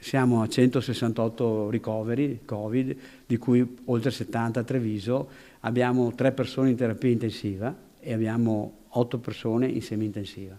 Siamo a 168 ricoveri Covid, di cui oltre 70 a Treviso, abbiamo 3 persone in terapia intensiva e abbiamo 8 persone in semi-intensiva.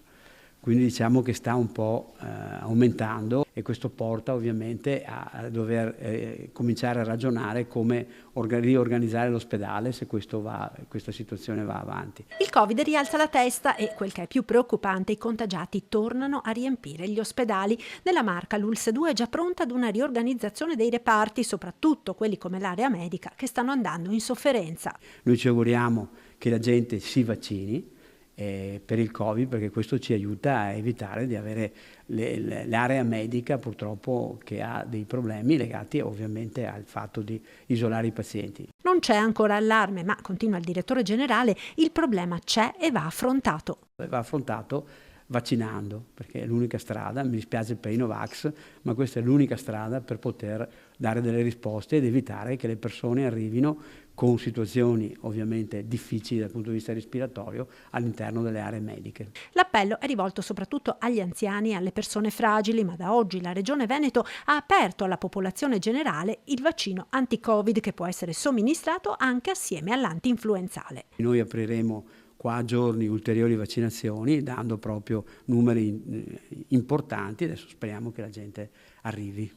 Quindi diciamo che sta un po' aumentando e questo porta ovviamente a dover cominciare a ragionare come riorganizzare l'ospedale se questa situazione va avanti. Il Covid rialza la testa e, quel che è più preoccupante, i contagiati tornano a riempire gli ospedali. Nella Marca l'ULSS 2 è già pronta ad una riorganizzazione dei reparti, soprattutto quelli come l'area medica, che stanno andando in sofferenza. Noi ci auguriamo che la gente si vaccini per il Covid, perché questo ci aiuta a evitare di avere l'area medica purtroppo che ha dei problemi legati ovviamente al fatto di isolare i pazienti. Non c'è ancora allarme, ma, continua il direttore generale, il problema c'è e va affrontato. Va affrontato vaccinando, perché è l'unica strada, mi dispiace per i Novax, ma questa è l'unica strada per poter dare delle risposte ed evitare che le persone arrivino con situazioni ovviamente difficili dal punto di vista respiratorio all'interno delle aree mediche. L'appello è rivolto soprattutto agli anziani e alle persone fragili, ma da oggi la Regione Veneto ha aperto alla popolazione generale il vaccino anti-Covid che può essere somministrato anche assieme all'anti-influenzale. Noi apriremo qua a giorni ulteriori vaccinazioni, dando proprio numeri importanti. Adesso speriamo che la gente arrivi.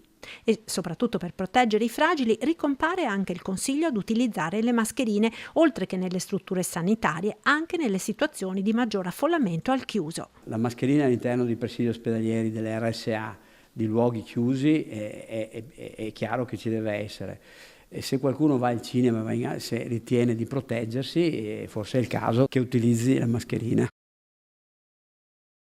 E soprattutto per proteggere i fragili ricompare anche il consiglio ad utilizzare le mascherine, oltre che nelle strutture sanitarie, anche nelle situazioni di maggior affollamento al chiuso. La mascherina all'interno dei presidi ospedalieri, delle RSA, di luoghi chiusi, è chiaro che ci deve essere. E se qualcuno va al cinema, se ritiene di proteggersi, forse è il caso che utilizzi la mascherina.